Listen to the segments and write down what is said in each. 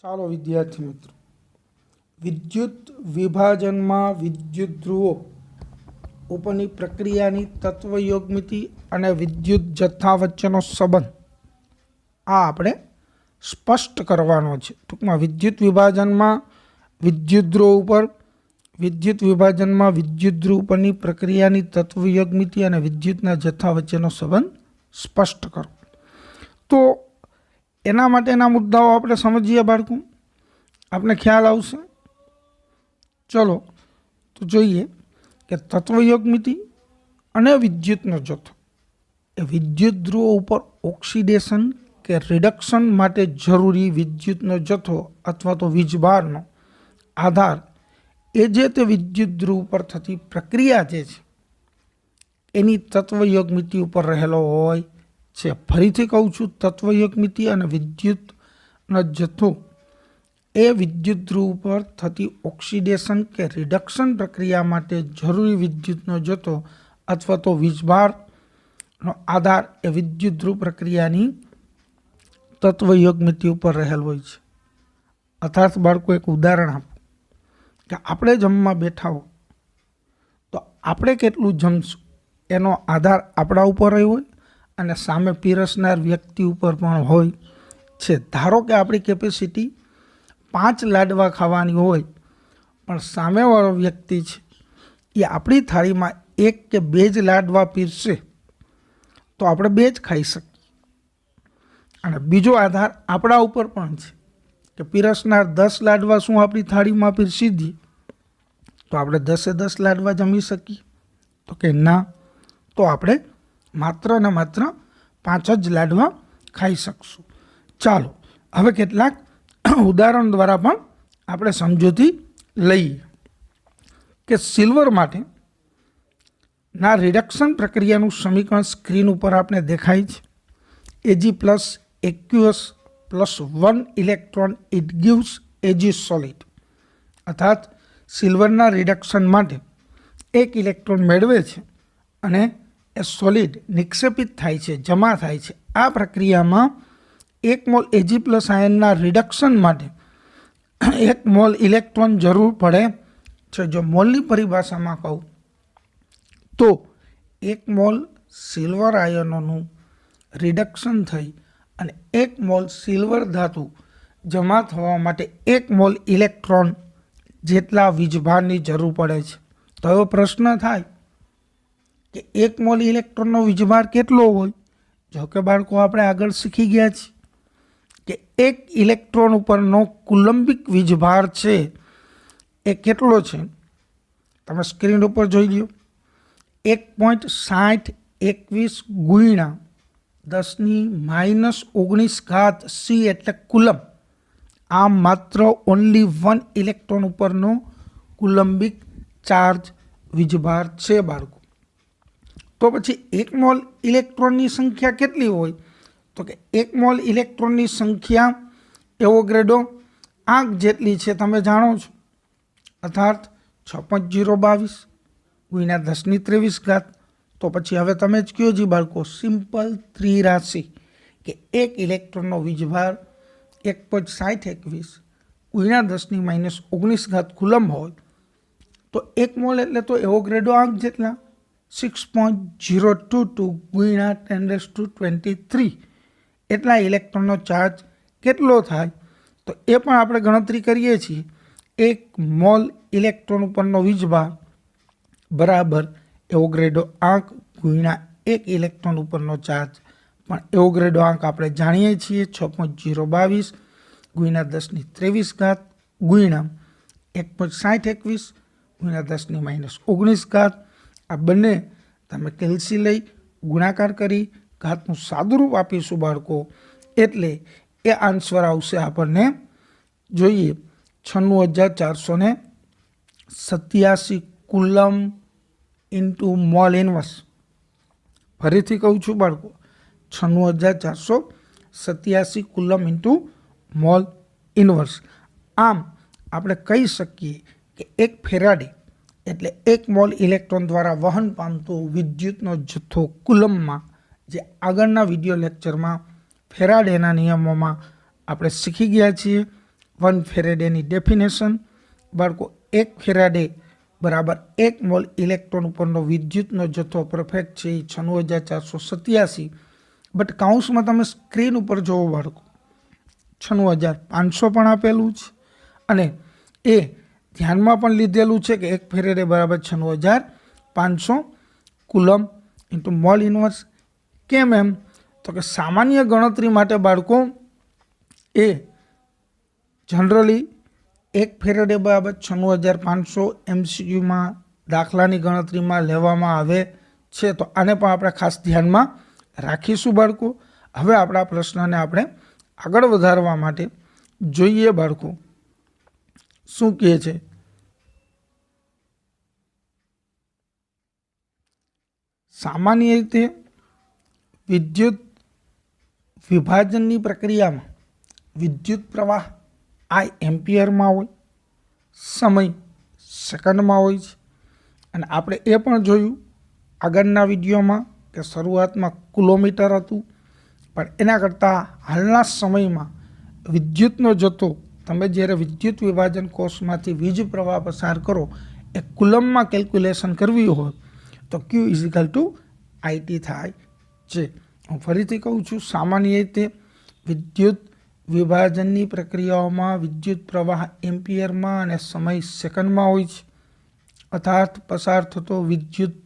ચાલો વિદ્યાર્થી મિત્રો, વિદ્યુત વિભાજનમાં વિદ્યુત ધ્રુવો ઉપરની પ્રક્રિયાની તત્વયોગમિતિ અને વિદ્યુત જથ્થા વચ્ચેનો સંબંધ આ આપણે સ્પષ્ટ કરવાનો છે. ટૂંકમાં વિદ્યુત વિભાજનમાં વિદ્યુત ધ્રુવ ઉપર ઉપરની પ્રક્રિયાની તત્વયોગમિતિ અને વિદ્યુતના જથ્થા વચ્ચેનો સંબંધ સ્પષ્ટ કરો. તો એના માટેના મુદ્દાઓ આપણે સમજીએ બાળકો, આપણે ખ્યાલ આવશે. ચલો તો જોઈએ કે તત્વયોગમિતિ અને વિદ્યુતનો જથ્થો એ વિદ્યુત ધ્રુવો ઉપર ઓક્સિડેશન કે રિડક્શન માટે જરૂરી વિદ્યુતનો જથ્થો અથવા તો વીજભારનો આધાર એ જે તે વિદ્યુત ધ્રુવ પર થતી પ્રક્રિયા જે છે એની તત્વયોગમિતિ ઉપર રહેલો હોય છે. ફરીથી કહું છું, તત્વયોગમિતિ અને વિદ્યુતનો જથ્થો એ વિદ્યુત ધ્રુવ પર થતી ઓક્સિડેશન કે રિડક્શન પ્રક્રિયા માટે જરૂરી વિદ્યુતનો જથ્થો અથવા તો વીજભારનો આધાર એ વિદ્યુત ધ્રુવ પ્રક્રિયાની તત્વયોગમિતિ ઉપર રહેલ હોય છે. અર્થાત બાળકો એક ઉદાહરણ આપો કે આપણે જમવા બેઠા હો તો આપણે કેટલું જમશું એનો આધાર આપણા ઉપર રહ્યો હોય અને સામે પીરસનાર વ્યક્તિ ઉપર પણ હોય છે. ધારો કે આપણી કેપેસિટી 5 લાડવા ખાવાની હોય પણ સામેવાળો વ્યક્તિ છે એ આપણી થાળીમાં 1 કે 2 જ લાડવા પીરસે તો આપણે 2 જ ખાઈ શકીએ. અને બીજો આધાર આપણા ઉપર પણ છે કે પીરસનાર 10 લાડવા શું આપણી થાળીમાં પીરસી દઈએ તો આપણે 10 લાડવા જમી શકીએ? તો કે ના, તો આપણે માત્ર ને માત્ર 5 જ લાડવા ખાઈ શકશું. ચાલો હવે કેટલાક ઉદાહરણ દ્વારા પણ આપણે સમજૂતી લઈએ કે સિલ્વર માટે ના રિડક્શન પ્રક્રિયાનું સમીકરણ સ્ક્રીન ઉપર આપણે દેખાય છે. Ag plus aqueous plus 1 electron it gives Ag solid. અર્થાત સિલ્વરના રિડક્શન માટે 1 ઇલેક્ટ્રોન મેળવે છે અને એ સોલિડ નિક્ષેપિત થાય છે, જમા થાય છે. આ પ્રક્રિયામાં 1 મોલ Ag પ્લસ આયનના રિડક્શન માટે 1 મોલ ઇલેક્ટ્રોન જરૂર પડે છે. જો મોલની પરિભાષામાં કહું તો 1 મોલ સિલ્વર આયનોનું રિડક્શન થઈ અને 1 મોલ સિલ્વર ધાતુ જમા થવા માટે 1 મોલ ઇલેક્ટ્રોન જેટલા વીજભારની જરૂર પડે છે. તો એવો પ્રશ્ન થાય કે 1 મોલ ઇલેક્ટ્રોનનો વીજભાર કેટલો હોય? જો કે બાળકો આપણે આગળ શીખી ગયા છીએ કે 1 ઇલેક્ટ્રોન ઉપરનો કુલંબિક વીજભાર છે એ કેટલો છે? તમે સ્ક્રીન ઉપર જોઈ લો, 1.6021 ગુણ્યા 10⁻⁻⁹ C એટલે કુલમ. આ માત્ર ઓનલી 1 ઇલેક્ટ્રોન ઉપરનો કુલંબિક ચાર્જ વીજભાર છે બાળકો. તો પછી 1 મોલ ઇલેક્ટ્રોનની સંખ્યા કેટલી હોય? તો કે 1 મોલ ઇલેક્ટ્રોનની સંખ્યા એવોગ્રેડો આંક જેટલી છે તમે જાણો છો. અર્થાત 6.022 ગુણ્યા 10⁻23. તો પછી હવે તમે જ કહો જી બાળકો, સિમ્પલ ત્રિરાશિ કે 1 ઇલેક્ટ્રોનનો વીજભાર 1.6021 ગુણ્યા 10⁻⁹ કુલમ હોય તો 1 મોલ એટલે તો એવોગ્રેડો આંક જેટલા 6.022 ગુણ્યા 10⁻23 એટલા ઇલેક્ટ્રોનનો ચાર્જ કેટલો થાય? તો એ પણ આપણે ગણતરી કરીએ છીએ. 1 મોલ ઇલેક્ટ્રોન ઉપરનો વીજભાર બરાબર એવોગ્રેડો આંક ગુણ્યા 1 ઇલેક્ટ્રોન ઉપરનો ચાર્જ. પણ એવોગ્રેડો આંક આપણે જાણીએ છીએ 6.022 ગુણ્યા 10⁻23 ગુણ્યા 1.6021 ગુણ્યા 10⁻⁹. આ બંને તમે કેલ્સી લઈ ગુણાકાર કરી ઘાતનું સાદુરૂપ આપીશું બાળકો, એટલે એ આન્સર આવશે આપણને જોઈએ 96,487 કુલમ ઇન્ટુ મોલ ઇન્વર્સ. ફરીથી કહું છું બાળકો, 96,487 કુલમ ઇન્ટુ મોલ ઇન્વર્સ. આમ આપણે કહી શકીએ કે 1 ફેરાડે એટલે 1 મોલ ઇલેક્ટ્રોન દ્વારા વહન પામતો વિદ્યુતનો જથ્થો કુલમમાં, જે આગળના વિડીયો લેક્ચરમાં ફેરાડેના નિયમોમાં આપણે શીખી ગયા છીએ. 1 ફેરેડેની ડેફિનેશન બાળકો 1 ફેરાડે બરાબર 1 મોલ ઇલેક્ટ્રોન ઉપરનો વિદ્યુતનો જથ્થો પરફેક્ટ છે એ 96,487, બટ કાઉન્સમાં તમે સ્ક્રીન ઉપર જોવો બાળકો 96,500 પણ આપેલું છે અને એ ધ્યાનમાં પણ લીધેલું છે કે 1 ફેરેડે બરાબર 96,500 કુલમ ઇન્ટુ મોલ ઇન્વર્સ. કેમ એમ? તો કે સામાન્ય ગણતરી માટે બાળકો એ જનરલી 1 ફેરેડે બરાબર 96,500 MCQમાં દાખલાની ગણતરીમાં લેવામાં આવે છે. તો આને પણ આપણે ખાસ ધ્યાનમાં રાખીશું બાળકો. હવે આપણા પ્રશ્નને આપણે આગળ વધારવા માટે જોઈએ બાળકો શું કહે છે. સામાન્ય રીતે વિદ્યુત વિભાજનની પ્રક્રિયામાં વિદ્યુત પ્રવાહ I એમ્પિયરમાં હોય, સમય સેકન્ડમાં હોય છે. અને આપણે એ પણ જોયું આગળના વિડીયોમાં કે શરૂઆતમાં કિલોમીટર હતું, પણ એના કરતાં હાલના સમયમાં વિદ્યુતનો જથ્થો તમે જ્યારે વિદ્યુત વિભાજન કોષમાંથી વીજ પ્રવાહ પસાર કરો એ કુલમમાં કેલ્ક્યુલેશન કરવી હોય તો Q = IT થાય છે. હું ફરીથી કહું છું, સામાન્ય રીતે વિદ્યુત વિભાજનની પ્રક્રિયાઓમાં વિદ્યુત પ્રવાહ એમ્પિયરમાં અને સમય સેકન્ડમાં હોય છે. અર્થાત પસાર થતો વિદ્યુત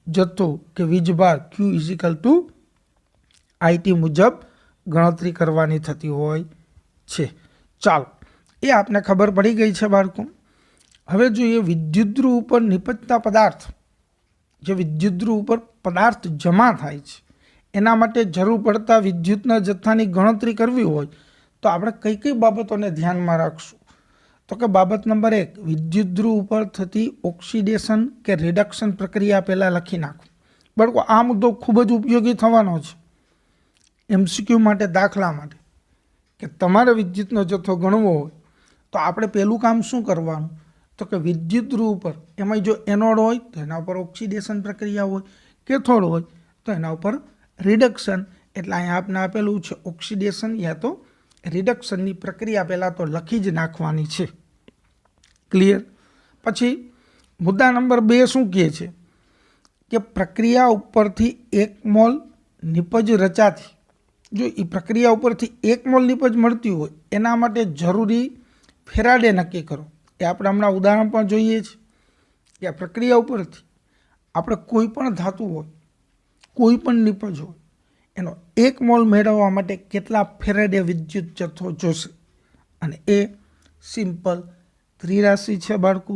જથ્થો કે વીજભાર Q = IT મુજબ ગણતરી કરવાની થતી હોય છે. ચાલો, એ આપને ખબર પડી ગઈ છે બાળકો. હવે જોઈએ વિદ્યુતધ્રુવ ઉપર નિપજતા પદાર્થ. જે વિદ્યુતધ્રુવ ઉપર પદાર્થ જમા થાય છે એના માટે જરૂર પડતા વિદ્યુતના જથ્થાની ગણતરી કરવી હોય તો આપણે કઈ કઈ બાબતોને ધ્યાનમાં રાખશું? તો કે બાબત નંબર 1, વિદ્યુતધ્રુવ ઉપર થતી ઓક્સિડેશન કે રિડક્શન પ્રક્રિયા પહેલાં લખી નાખો. બાળકો આ મુદ્દો ખૂબ જ ઉપયોગી થવાનો છે MCQ માટે, દાખલા માટે. કે તમારે વિદ્યુતનો જથ્થો ગણવો હોય તો આપણે પહેલું કામ શું કરવાનું? તો કે વિદ્યુતધ્રુવ ઉપર એમાં જો એનોડ હોય તો એના ઉપર ઓક્સિડેશન પ્રક્રિયા હોય, કેથોડ હોય તો એના ઉપર રિડક્શન. એટલે અહીંયા આપને આપેલું છે ઓક્સિડેશન યા તો રિડક્શનની પ્રક્રિયા પહેલાં તો લખી જ નાખવાની છે. ક્લિયર? પછી મુદ્દા નંબર 2 શું કહે છે કે પ્રક્રિયા ઉપરથી 1 મોલ નિપજ રચાતી. જો એ પ્રક્રિયા ઉપરથી 1 મોલ નિપજ મળતી હોય એના માટે જરૂરી ફેરાડે નક્કી કરો. એ આપણે હમણાં ઉદાહરણ પણ જોઈએ છીએ કે આ પ્રક્રિયા ઉપરથી આપણે કોઈ પણ ધાતુ હોય, કોઈ પણ નિપજ હોય, એનો 1 મોલ મેળવવા માટે કેટલા ફેરાડે વિદ્યુત જથ્થો જોશે. અને એ સિમ્પલ ત્રિરાશિ છે બાળકો,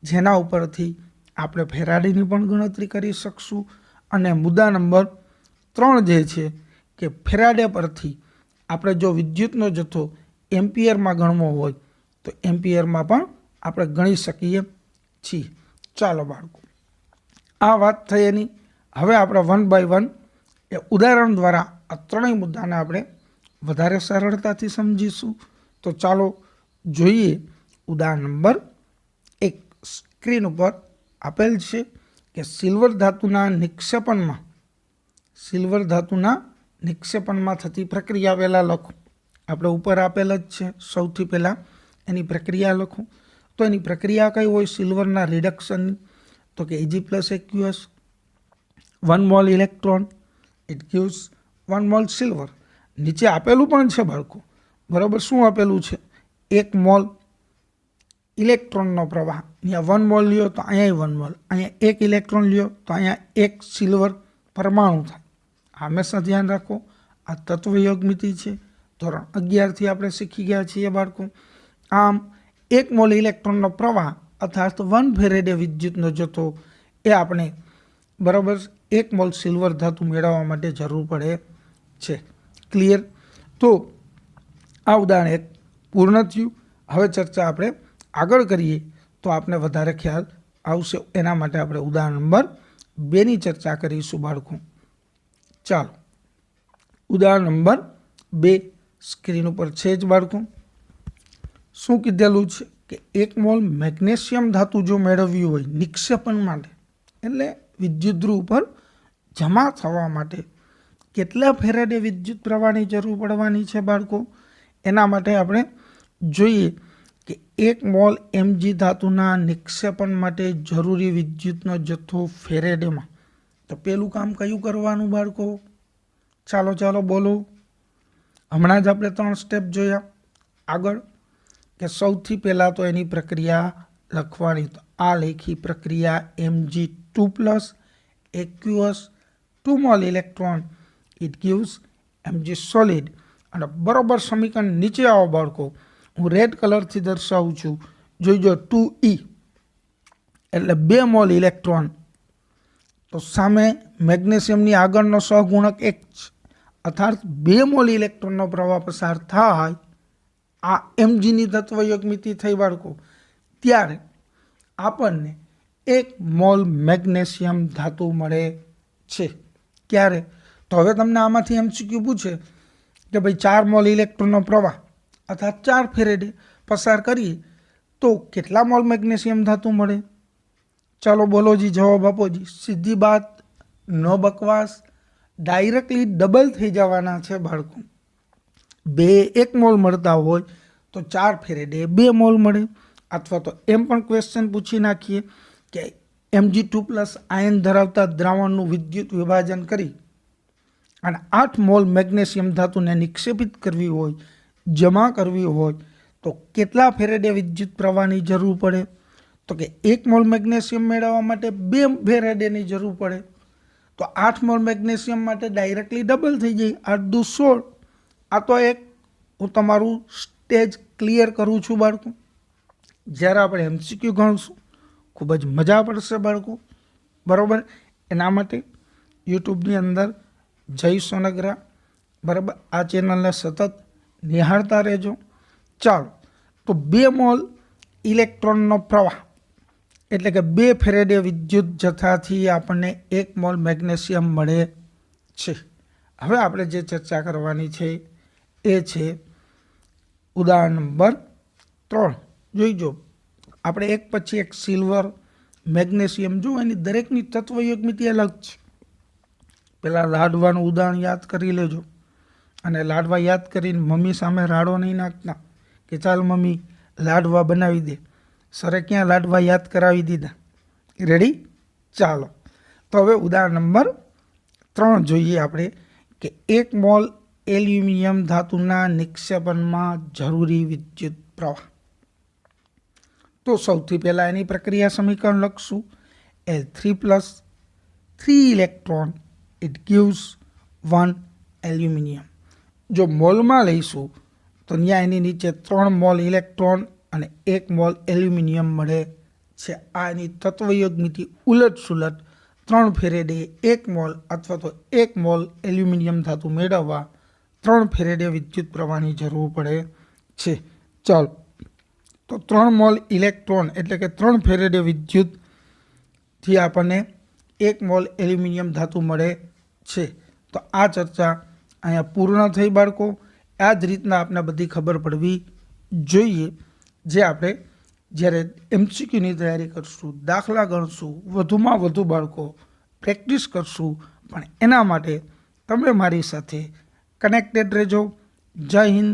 જેના ઉપરથી આપણે ફેરાડેની પણ ગણતરી કરી શકશું. અને મુદ્દા નંબર 3 જે છે કે ફેરાડે પરથી આપણે જો વિદ્યુતનો જથ્થો એમ્પિયરમાં ગણવો હોય તો એમ્પિયરમાં પણ આપણે ગણી શકીએ છીએ. ચાલો બાળકો, આ વાત થઈ એની. હવે આપણે 1 by 1 એ ઉદાહરણ દ્વારા આ ત્રણેય મુદ્દાને આપણે વધારે સરળતાથી સમજીશું. તો ચાલો જોઈએ ઉદાહરણ નંબર 1. સ્ક્રીન ઉપર આપેલ છે કે સિલ્વર ધાતુના નિક્ષેપણમાં થતી પ્રક્રિયા પહેલાં લખો. આપણે ઉપર આપેલ જ છે. સૌથી પહેલાં એની પ્રક્રિયા લખો. તો એની પ્રક્રિયા કઈ હોય સિલ્વરના રિડક્શનની? તો કે Ag+aqus 1 mall electron it gives 1 mall silver. નીચે આપેલું પણ છે બાળકો, બરાબર. શું આપેલું છે? 1 મોલ ઇલેક્ટ્રોનનો પ્રવાહ. અહીંયા 1 મોલ લ્યો તો અહીંયા 1 મોલ, અહીંયા 1 ઇલેક્ટ્રોન લ્યો તો અહીંયા 1 સિલ્વર પરમાણુ થાય. હંમેશા ધ્યાન રાખો, આ તત્વયોગમિતિ છે. ધોરણ 11થી આપણે શીખી ગયા છીએ બાળકો. આમ 1 મોલ ઇલેક્ટ્રોનનો પ્રવાહ અર્થાત 1 ફેરેડે વિદ્યુતનો જથ્થો એ આપણે બરાબર 1 મોલ સિલ્વર ધાતુ મેળવવા માટે જરૂર પડે છે. ક્લિયર? તો આ ઉદાહરણ 1 પૂર્ણ થયું. હવે ચર્ચા આપણે આગળ કરીએ તો આપણે વધારે ખ્યાલ આવશે. એના માટે આપણે ઉદાહરણ નંબર 2ની ચર્ચા કરીશું બાળકો. ચાલો, ઉદાહરણ નંબર 2 સ્ક્રીન ઉપર છે જ બાળકો. શું કીધેલું છે કે 1 મોલ મેગ્નેશિયમ ધાતુ જો મેળવવી હોય નિક્ષેપણ માટે, એટલે વિદ્યુતધ્રુવ ઉપર જમા થવા માટે કેટલા ફેરાડે વિદ્યુત પ્રવાહની જરૂર પડવાની છે બાળકો? એના માટે આપણે જોઈએ કે 1 મોલ Mg ધાતુના નિક્ષેપણ માટે જરૂરી વિદ્યુતનો જથ્થો ફેરેડેમાં. તો પેલું કામ કયું કરવાનું બાળકો? ચાલો બોલો. હમણાં જ આપણે 3 સ્ટેપ જોયા. આગળ કે સૌથી પહેલાં તો એની પ્રક્રિયા લખવાની. તો આ લેખી પ્રક્રિયા Mg2+ aqueous 2 mall electron it gives Mg solid. અને બરોબર સમીકરણ નીચે આવો બાળકો, હું રેડ કલરથી દર્શાવું છું. જોઈજો 2E એટલે 2 મોલ ઇલેક્ટ્રોન. તો સામે મેગ્નેશિયમની આગળનો સહગુણક 1 છે, અર્થાત 2 મોલ ઇલેક્ટ્રોનનો પ્રવાહ પસાર થાય. આ Mgની તત્વયુગ્મિતિ થઈ બાળકો. ત્યારે આપણને 1 મોલ મેગ્નેશિયમ ધાતુ મળે છે. ક્યારે? તો હવે તમને આમાંથી MCQ પૂછે કે ભાઈ 4 મોલ ઇલેક્ટ્રોનનો પ્રવાહ અર્થાત 4 ફેરેડે પસાર કરીએ તો કેટલા મોલ મેગ્નેશિયમ ધાતુ મળે? ચાલો બોલો જી, જવાબ આપો જી. સીધી બાત, નો બકવાસ, ડાયરેક્ટલી ડબલ થઈ જવાના છે બાળકો. 1 મોલ મળતા હોય તો 4 ફેરેડે 2 મોલ મળે. અથવા તો એમ પણ ક્વેશ્ચન પૂછી નાખીએ કે Mg2+ આયન ધરાવતા દ્રાવણનું વિદ્યુત વિભાજન કરી અને 8 મોલ મેગ્નેશિયમ ધાતુને નિક્ષેપિત કરવી હોય, જમા કરવી હોય તો કેટલા ફેરેડે વિદ્યુત પ્રવાહની જરૂર પડે? તો કે 1 મોલ મેગ્નેશિયમ મેળવવા માટે 2 ફેરેડેની જરૂર પડે. તો 8 મોલ મેગ્નેશિયમ માટે ડાયરેક્ટલી ડબલ થઈ જાય, 8 દુ 16. આ તો એક હું તમારું સ્ટેજ ક્લિયર કરું છું બાળકો. જ્યારે આપણે MCQ ગણશું ખૂબ જ મજા પડશે બાળકો. બરાબર? એના માટે યુટ્યુબની અંદર જય સોનગરા, બરાબર, આ ચેનલને સતત નિહાળતા રહેજો. ચાલો, તો 2 મોલ ઇલેક્ટ્રોનનો પ્રવાહ એટલે કે 2 ફેરેડે વિદ્યુત જથ્થાથી આપણને 1 મોલ મેગ્નેશિયમ મળે છે. હવે આપણે જે ચર્ચા કરવાની છે એ છે ઉદાહરણ નંબર 3. જોઈજો, આપણે એક પછી એક સિલ્વર, મેગ્નેશિયમ જો એની દરેકની તત્વયુગ્મિતિ અલગ છે. પહેલાં લાડવાનું ઉદાહરણ યાદ કરી લેજો. અને લાડવા યાદ કરીને મમ્મી સામે રાડો નહીં નાખતા કે ચાલ મમ્મી લાડવા બનાવી દે. સરે ક્યાં લાડવા યાદ કરાવી દીધા? રેડી? ચાલો, તો હવે ઉદાહરણ નંબર 3 જોઈએ આપણે કે 1 મોલ એલ્યુમિનિયમ ધાતુના નિક્ષેપણમાં જરૂરી વિદ્યુત પ્રવાહ. તો સૌથી પહેલાં એની પ્રક્રિયા સમીકરણ લખશું. L3+ 3 electron it gives 1 aluminium. જો મોલમાં લઈશું તો ત્યાં એની નીચે 3 મોલ ઇલેક્ટ્રોન અને 1 મોલ એલ્યુમિનિયમ મળે છે. આ એની તત્વયુગ્મિતિ ઉલટ સુલટ 3 ફેરેડે 1 મોલ અથવા તો 1 મોલ એલ્યુમિનિયમ ધાતુ મેળવવા 3 ફેરેડે વિદ્યુત પ્રવાહની જરૂર પડે છે. ચાલો, તો 3 મોલ ઇલેક્ટ્રોન એટલે કે 3 ફેરેડે વિદ્યુતથી આપણને 1 મોલ એલ્યુમિનિયમ ધાતુ મળે છે. તો આ ચર્ચા અહીંયા પૂર્ણ થઈ બાળકો. આ જ રીતના આપણે બધી ખબર પડવી જોઈએ, જે આપણે જ્યારે MCQની તૈયારી કરશું, દાખલા ગણશું, વધુમાં વધુ બાળકો પ્રેક્ટિસ કરશું. પણ એના માટે તમે મારી સાથે કનેક્ટેડ રહેજો. જય હિન્દ,